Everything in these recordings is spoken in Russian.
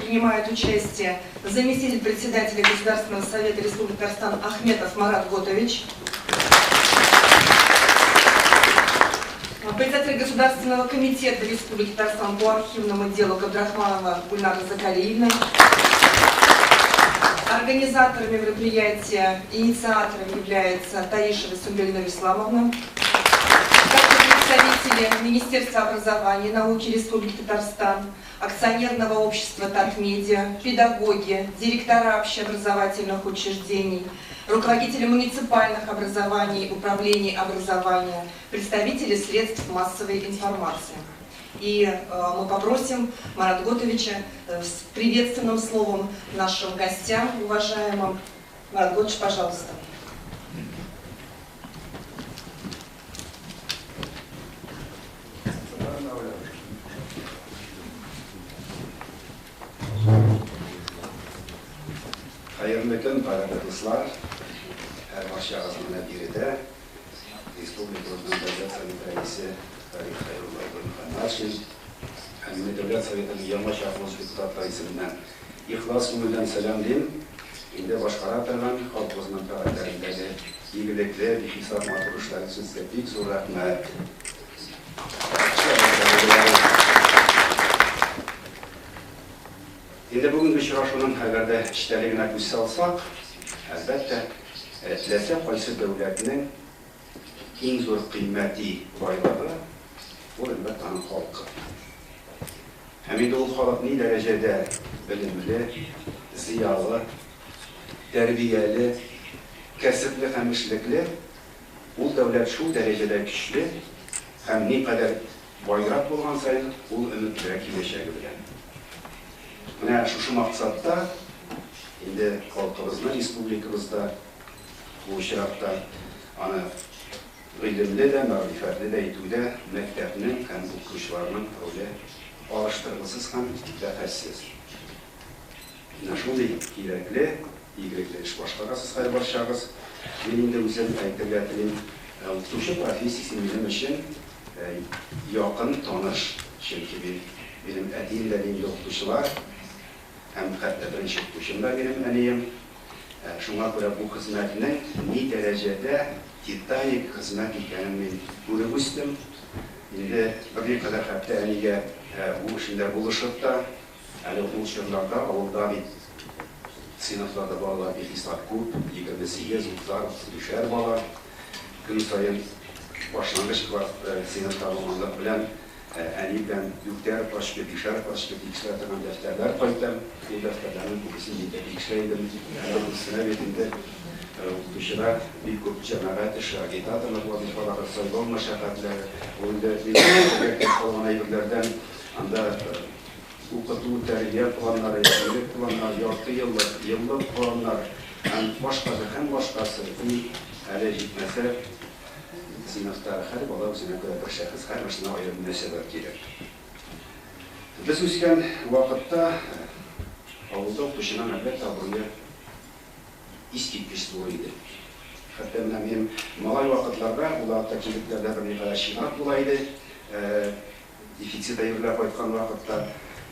принимает участие заместитель председателя Государственного совета Республики Татарстан Ахметов Марат Готович, председатель Государственного комитета Республики Татарстан по архивному делу Габдрахманова Гульнара Закалиевна, организаторами мероприятия, инициатором является Таишева Сумбельна Исламовна, представители Министерства образования и науки Республики Татарстан, акционерного общества Татмедиа, педагоги, директора общеобразовательных учреждений, руководители муниципальных образований, управлений образования, представители средств массовой информации. И мы попросим Марата Готовича с приветственным словом нашим гостям, уважаемым. Марат Готович, пожалуйста. Hayırlı gün, bayramlar. Her başyağızına biri de Respublikamızın Devlet Sovet Reisi Tarih Hayrullah Gülhanarşin, Emine Devlet Sovet'in Yamaç Afroz Deputatları isimden ihlas gönülden selamlayayım. Şimdi başkaratırlan halkımızın tarihlerindeki iyilikle bir hesap maturuşları süslettik. Sonra Şimdi bugün uçuruşunun haberde işlerine göz salsak, elbette Tilese Kaysı Devleti'nin en zor kıymeti bayrağı, o elbette halkı. Hem de o halk ne derecede bilimli, ziyalı, terbiyeli, kesipli, hemişlikli, o devlet şu derecede güçlü, hem ne kadar bayrak olan sayın, o ümitleri kileşebilir. Mine şu maksatta, şimdi halkımızda, Respublikamızda bu şirafta ilimli de, marifetli de, etude, mektebinin hem okuyuşlarının öyle alıştırmasız hem defessiz. Şunu gerekli, ilgili iş başlarısız, hayır başlarız. Benim de özel devletinin okuyuşu profesisi bizim için yakın tanış. Çünkü benim edinlerim okuyuşlar. Hem hatta birinci okuyuşumda benim anıyım. Şuna göre bu hizmetinin ne derecede titayik hizmet ikenimin görmüştüm. Şimdi bir kadar hatta aniye bu işinde buluşup da bu şehirlerde, avulda bir sınıflarda bağlı bir hesap kurup 28 uzar düşer bağlar. Gün sayın başlangıç sınıfta olmanlar bilen ben yükler başka dikişlerden defterler koydum. Bu defterlerin bu kısmını dikişleydim. Bu sınavında dışarı bir grup cemaat işi agitatorlar vazifeleri sayılır meşakkatler. Onda bir kalan ayırlardan anda okuduğu terbiye planları, yıllık planlar, yartı yıllık planlar, hem başkası iyi ele gitmese sınıfta her bala üzerine göre bir şahıs her başına ayrılmaya sebep gerek. Biz üzken vakitte avulda okuşunan elbette buraya istikmiş zoruydu. Hatta benim malay vakitlerde, ulaşta kilitlerde bir ne kadar şirat bulaydı. Defisit ayırlar koyduğun vakitte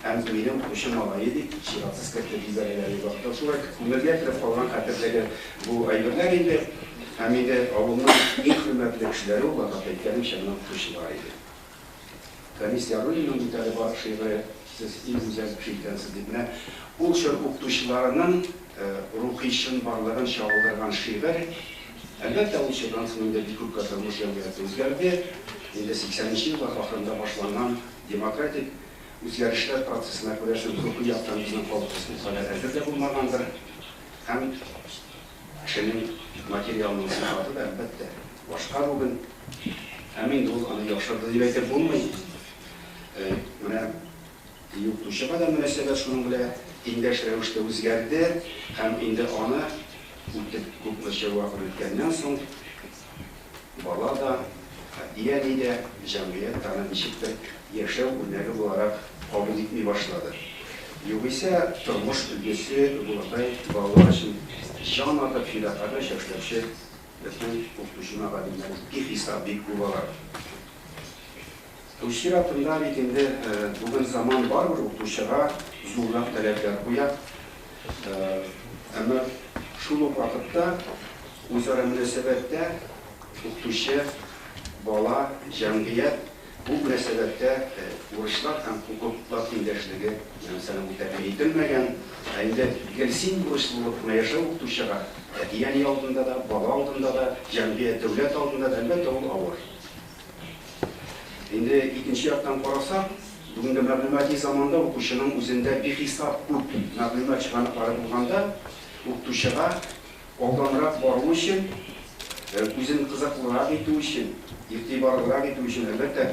hem benim okuşum malaydı, şiratsız kategorileri vakitte. Sonra kumuliyatla falan kategorileri bu ayırlar indi. Hem de avunun ilk hürmetli kişileri olarak beklerim şanlı okuşlarıydı. Komisyonun bir tane var şeyleri, siz en güzel şeyden sizimle, bu şer okuşlarının ruhişin varlığın şahıldırgan şeyler, elbette o şerden sonunda bir kurt katılmış cemiyeti özgerdi. 80'li yıllar ahırında başlanan demokratik özgerişler prosesine göre ruhu yaptığımızın kalkısını söylerdir de bulmagandır. Hem kişinin materyalının sıfatı da elbette başka bugün emin ol anı yaşadığı gibi bulmayın. Yurtdışı kadar münasebet şunun bile indeş revişte özgerdi. Hem indi ana kuplaşa vakit etkenden son bala da diğeri de cemiyet tanımışıktır. Yaşam günleri olarak kabul etmeye başladı. Yoksa turmuş ülkesi burada bağlar için can atıp filakada şaşırtışı bütün okutuşuna kadınlar bir hesap bir kuvalar. Uşiratında bitinde bugün zaman var mı okutuşa зуррак таләпләр куя. Әмма шул ук вакытта үзара мөнәсәбәттә укытучы, бала, җәмгыять бу мөнәсәбәттә бурычлар һәм хукуклар тиңдәшлеге тәэмин ителмәгән. Инде гелсин бурычлы булып яшәү укытучыга әтияни алдында да, бала алдында да, җәмгыять, дәүләт алдында да әлбәттә ул авыр. Инде икенче яктан карасак, бүгенге мәгълүмати заманда укучының үзендә бихисап күп мәгълүмат чыганаклары булганда, укытучыга алданрак бару өчен, үзен кызыклырак итү өчен, игътибарлырак итү өчен әлбәттә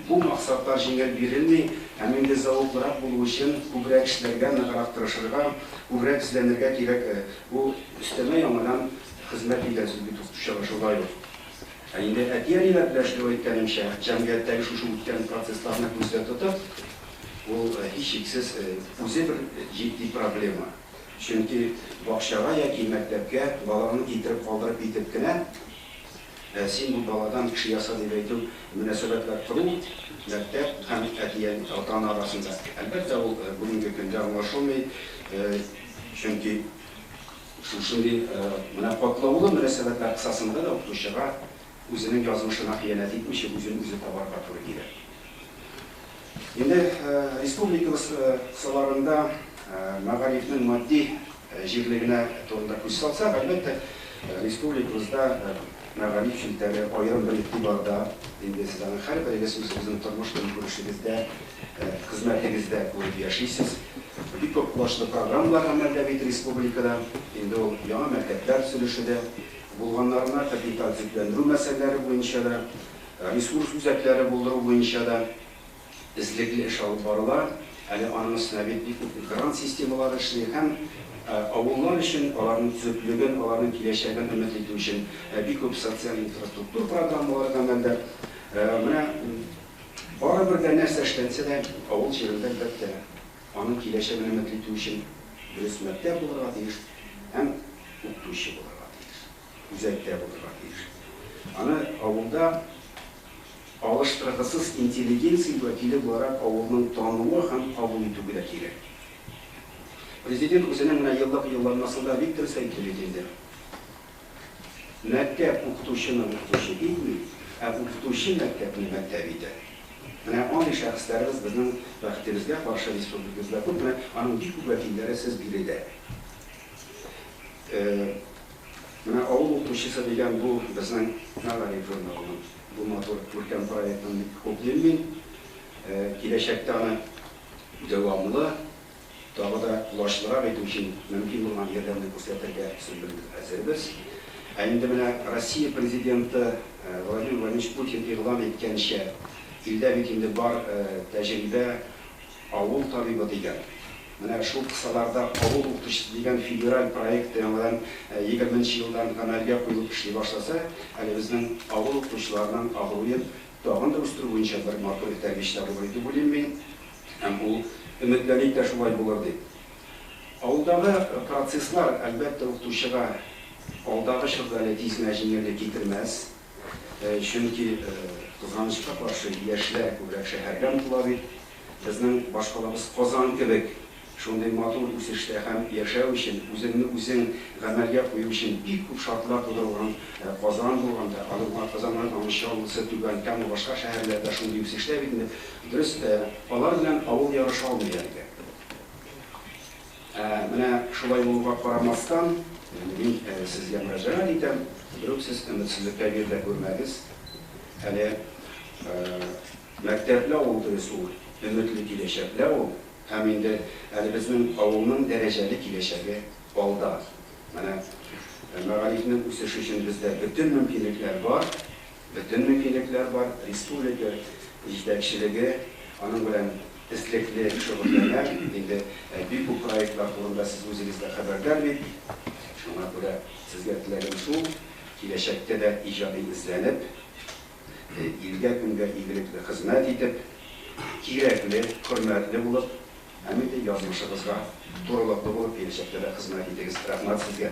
бу максатлар җиңел бирелми, һәм инде зауыклырак булу өчен күбрәк эшләргә, ныграк тырышырга, күбрәк эзләнергә кирәк. Бу өстәмә яңадан хезмәт итәсе бит укытучыга шулай ук. Инде әтияниләр белән эшләү әйткәнемчә, җәмгыятьтәге шушы үткән процессларны күздә тотып, ул һичшиксез үзе бер җитди проблема. Чөнки бакчага яки мәктәпкә баланы китереп калдырып итеп кенә син бу баладан кеше яса дип әйтү мөнәсәбәтләр кору мәктәп һәм әтиян ата-ана арасында. Әлбәттә ул бүгенге көндә аңлашылмый, чөнки шушындый менә катлаулы мөнәсәбәтләр кысасында да укытучыга үзенең язмышына хыянәт итмичә үзен үзе табарга туры килә. Инде республикабыз кысаларында мәгарифнең матди җирлегенә турында күз салсак, әлбәттә республикабызда мәгариф җилтәре аерым бер игътибарда, инде сезнең һәрберегез үзегезнең тормыш-көнкүрешегездә, хезмәтегездә күреп яшисез. Бик күп башлы программалар гамәлдә бит республикада, инде ул яңа мәктәпләр төзелешендә булганнарына капиталь төзекләндерү мәсьәләләре буенча да, ресурс үзәкләре булдыру буенча да эзлекле эш алып барыла. Әле аның өстенә бит бик күп грант системалары эшли һәм авыллар өчен аларның төзеклеген, аларның киләчәген өмет итү өчен бик күп социаль инфраструктура программалары гамәлдә. Менә барыбер дә нәрсә эшләнсә дә авыл җирендә әлбәттә аның киләчәген өмет итү өчен дөрес мәктәп булырга тиеш һәм укытучы булырга тиеш, үзәктә булырга тиеш. Аны авылда алыштыргысыз интеллигенция вәкиле буларак авылның тануы һәм кабул итүгә дә кирәк. Президент үзенең менә еллык юлламасында бик дөрес әйтте инде. Мәктәп укытучыны укытучы итми, ә укытучы мәктәпне мәктәп итә. Менә андый шәхесләребез безнең бәхетебезгә каршы республикабызда күп, менә аның бик күп вәкилләре сез биредә. Менә авыл укытучысы дигән бу безнең мәгариф журналының бу матур күркәм проектын хуплыйм мин. Киләчәктә аны дәвамлы тагы да лашлырак итү өчен мөмкин булган ярдәмне күрсәтергә әзербез. Инде менә Россия президенты Владимир Владимирович Путин игълан иткәнчә, илдә бит инде бар тәҗрибә авыл табибы дигән. Менә шул кысаларда авыл укытучысы дигән федераль проект яңадан 20-нче елдан гамәлгә куелып эшли башласа, әле безнең авыл укытучыларының агылуын тагын да үстерү буенча бер матур тәрбиячеләр булыр дип уйлыйм мин. Һәм ул өметләник тә шулай булыр дип. Авылдагы процесслар әлбәттә укытучыга алдагы чорда тизмә җиңеллек китермәс. Чөнки кызганычка каршы яшьләр күбрәк шәһәрдә була бит. Безнең башкалабыз Казан кебек шундый матур үсештә һәм яшәү өчен, үзен гамәлгә кую өчен бик күп шартлар тудырылган Казан булганда, Казаннан Амшалысы, Түбән Кама, башка шәһәрләрдә шундый үсештә бит инде дөрес алар белән авыл ярыша алмый әлегә. Менә шулай булуга карамастан, мин сезгә мөрәҗәгать итәм, бер сез өметсезлеккә бирдә күрмәгез. Әле мәктәпле авыл дөрес ул, өметле киләчәкле ул. Һәм инде әле безнең авылның дәрәҗәле киләчәге алда. Менә мәгарифның үсеше өчен бездә бөтен мөмкинлекләр бар. Республика җитәкчелеге аның белән эзлекле шөгыльләнә. Инде бик күп проектлар турында сез үзегез дә хәбәрдар бит. Шуңа күрә сезгә теләгем шул, киләчәктә дә иҗади эзләнеп, илгә көнгә игелекле хезмәт итеп, кирәкле, хөрмәтле булып, һәм инде язмышыгызга турылыклы булып киләчәктә дә хезмәт итегез. Рәхмәт сезгә.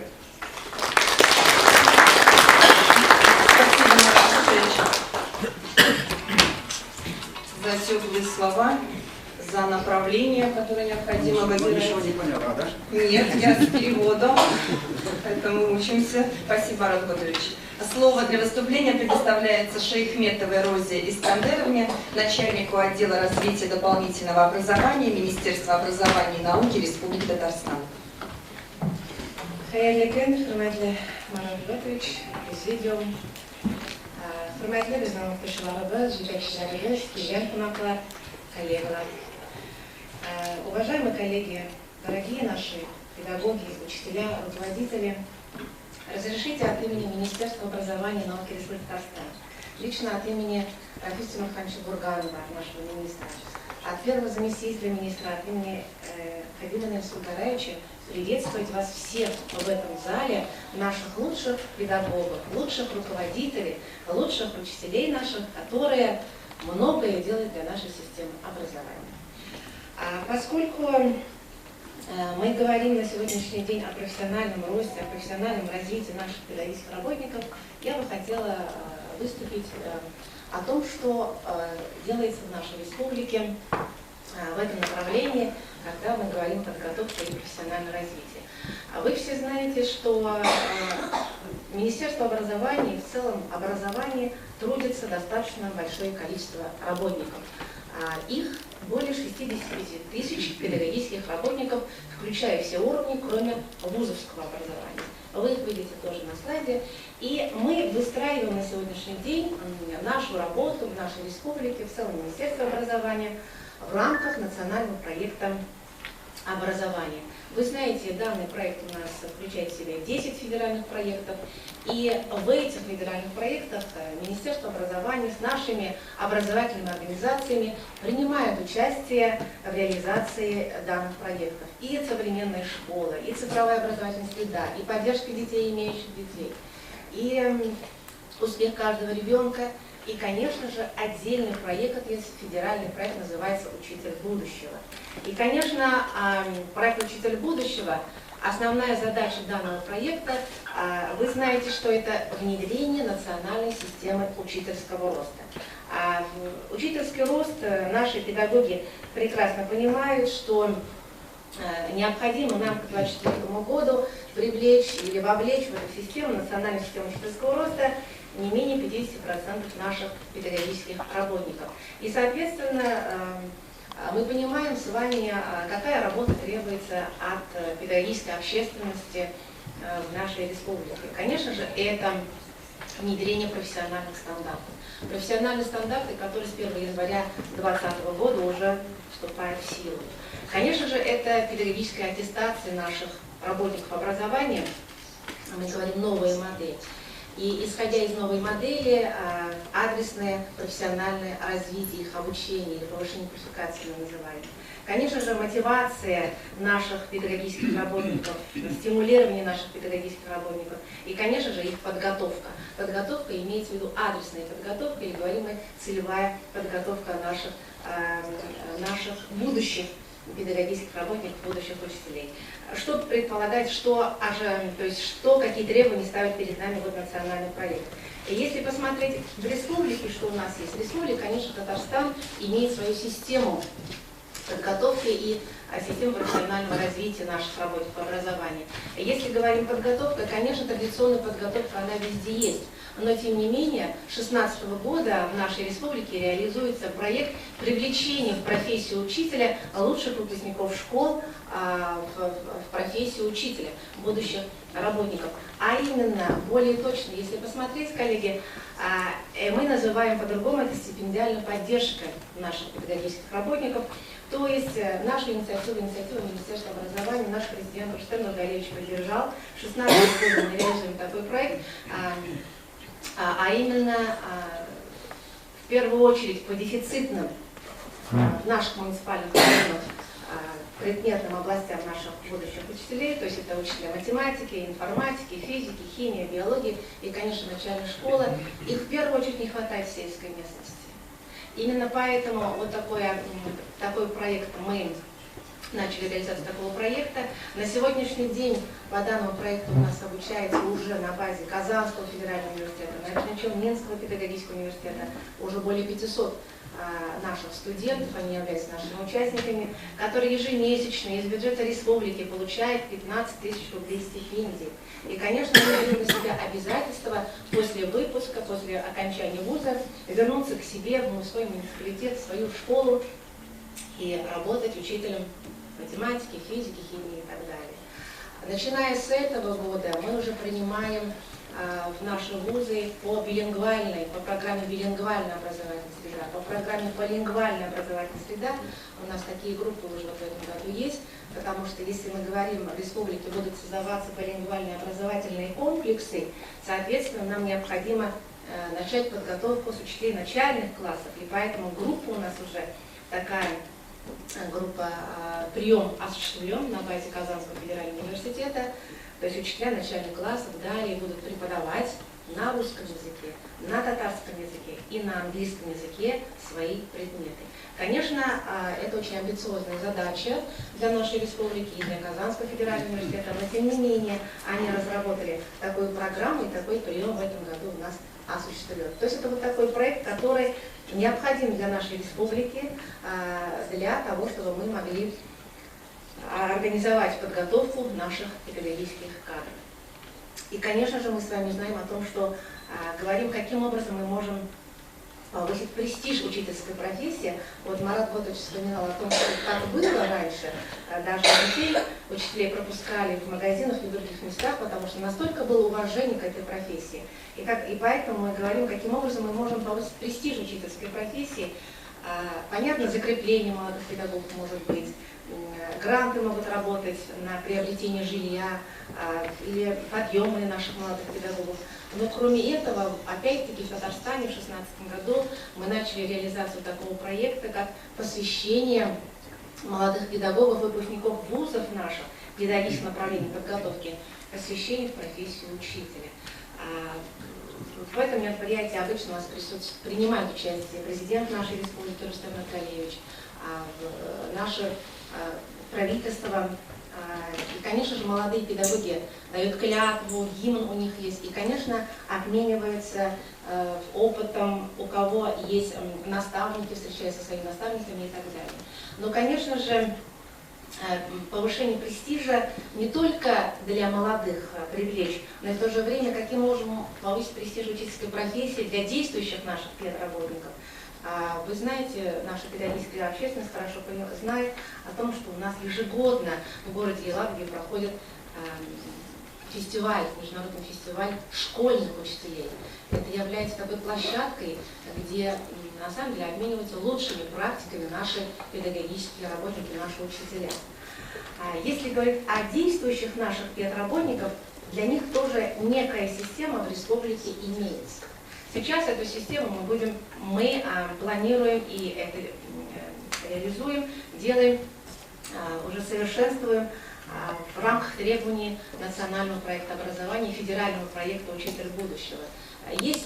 За теплые слова, за направление, которое необходимо выбирать. Ничего не поняла, да? Нет, я с переводом, поэтому учимся. Спасибо, Марат Бодрович. Слово для выступления предоставляется Шейхметовой Розе Искандеровне, начальнику отдела развития дополнительного образования Министерства образования и науки Республики Татарстан. Hayırlı gün, hürmetli Marat Bötüç, Президиум, hürmetli bizden okuyucularımız, жетекçilerimiz, студент конакlar, коллегалар. Уважаемые коллеги, дорогие наши педагоги, учителя, руководители, разрешите от имени Министерства образования и науки Республики Татарстан, лично от имени Рафиса Маханча Бурганова, нашего министра, от первого заместителя министра, от имени Кабина Нельсултараевича, приветствовать вас всех в этом зале, наших лучших педагогов, лучших руководителей, лучших учителей наших, которые многое делают для нашей системы образования. Поскольку мы говорим на сегодняшний день о профессиональном росте, о профессиональном развитии наших педагогических работников, я бы хотела выступить о том, что делается в нашей республике в этом направлении, когда мы говорим о подготовке и профессиональном развитии. Вы все знаете, что Министерство образования и в целом образование трудится достаточно большое количество работников. Их более 65 тысяч педагогических работников, включая все уровни, кроме вузовского образования. Вы их видите тоже на слайде. И мы выстраиваем на сегодняшний день нашу работу в нашей республике, в целом Министерство образования, в рамках национального проекта образования. Вы знаете, данный проект у нас включает в себя 10 федеральных проектов, и в этих федеральных проектах Министерство образования с нашими образовательными организациями принимает участие в реализации данных проектов. И современная школа, и цифровая образовательная среда, и поддержка детей, имеющих детей, и успех каждого ребенка. И, конечно же, отдельный проект, есть федеральный проект, называется «Учитель будущего». И, конечно, проект «Учитель будущего», основная задача данного проекта, вы знаете, что это внедрение национальной системы учительского роста. Учительский рост наши педагоги прекрасно понимают, что необходимо нам к 2024 году привлечь или вовлечь в эту систему, национальную систему учительского роста, не менее 50% наших педагогических работников. И, соответственно, мы понимаем с вами, какая работа требуется от педагогической общественности в нашей республике. Конечно же, это внедрение профессиональных стандартов. Профессиональные стандарты, которые с 1 января 2020 года уже вступают в силу. Конечно же, это педагогическая аттестация наших работников образования. Мы говорим «новая модель». И исходя из новой модели, адресное профессиональное развитие их обучения или повышение квалификации мы называем. Конечно же, мотивация наших педагогических работников, стимулирование наших педагогических работников и, конечно же, их подготовка. Подготовка имеется в виду адресная подготовка, или говорим мы целевая подготовка наших будущих педагогических работников, будущих учителей. Что предполагает, какие требования ставят перед нами вот национальный проект. И если посмотреть в республике, что у нас есть. В республике, конечно, Татарстан имеет свою систему подготовки и систему профессионального развития наших работников образования. Если говорим подготовка, конечно, традиционная подготовка, она везде есть. Но, тем не менее, с 2016 года в нашей республике реализуется проект привлечения в профессию учителя лучших выпускников школ в профессию учителя, будущих работников. А именно, более точно, если посмотреть, коллеги, мы называем по-другому это стипендиальная поддержка наших педагогических работников. То есть наша инициатива Министерства образования, наш президент Рустем Нургалиевич поддержал. В 2016 году мы реализуем такой проект, а именно в первую очередь по дефицитным наших муниципальных районах предметным областям наших будущих учителей, то есть это учителя математики, информатики, физики, химии, биологии и, конечно, начальная школа. Их в первую очередь не хватает в сельской местности. Именно поэтому вот такой проект мы начали реализацию такого проекта. На сегодняшний день по данному проекту у нас обучается уже на базе Казанского федерального университета, Набережно-Челнинского педагогического университета уже более 500 наших студентов, они являются нашими участниками, которые ежемесячно из бюджета республики получают 15 тысяч рублей стипендий. И, конечно, мы берем на себя обязательство после выпуска, после окончания вуза вернуться к себе в свой муниципалитет, в свою школу и работать учителем математики, физики, химии и так далее. Начиная с этого года мы уже принимаем в наши вузы по программе билингвальная образовательная среда, по программе полингвальная образовательная среда. У нас такие группы уже в этом году есть, потому что если мы говорим, в республике будут создаваться полингвальные образовательные комплексы, соответственно, нам необходимо начать подготовку с учителей начальных классов, и поэтому группа у нас уже такая, группа прием осуществлен на базе Казанского федерального университета. То есть учителя начальных классов далее будут преподавать на русском языке, на татарском языке и на английском языке свои предметы. Конечно, это очень амбициозная задача для нашей республики и для Казанского федерального университета, но тем не менее они разработали такую программу, и такой прием в этом году у нас осуществлен. То есть это вот такой проект, который необходим для нашей республики, для того, чтобы мы могли организовать подготовку наших педагогических кадров. И, конечно же, мы с вами знаем о том, что говорим, каким образом мы можем повысить престиж учительской профессии. Вот Марат Ботович вспоминал о том, что как было раньше, даже детей учителей пропускали в магазинах и в других местах, потому что настолько было уважение к этой профессии. И поэтому мы говорим, каким образом мы можем повысить престиж учительской профессии. Понятно, закрепление молодых педагогов может быть, гранты могут работать на приобретение жилья или подъемы наших молодых педагогов. Но кроме этого, опять-таки в Татарстане в 2016 году мы начали реализацию такого проекта, как посвящение молодых педагогов, выпускников вузов наших, педагогических направлений подготовки, посвящение в профессию учителя. В этом мероприятии обычно у нас принимает участие президент нашей республики Рустем Натальевич, наше правительство. И, конечно же, молодые педагоги дают клятву, гимн у них есть. И, конечно, обмениваются опытом, у кого есть наставники, встречаются со своими наставниками и так далее. Но, конечно же, повышение престижа не только для молодых привлечь, но и в то же время, каким можем повысить престиж учительской профессии для действующих наших педработников. Вы знаете, наша педагогическая общественность хорошо знает о том, что у нас ежегодно в городе Елабуге проходит фестиваль, международный фестиваль школьных учителей. Это является такой площадкой, где на самом деле обмениваются лучшими практиками наши педагогические работники, наши учителя. Если говорить о действующих наших педработников, для них тоже некая система в республике имеется. Сейчас эту систему мы планируем и это реализуем, делаем, уже совершенствуем в рамках требований национального проекта образования и федерального проекта «Учитель будущего». Есть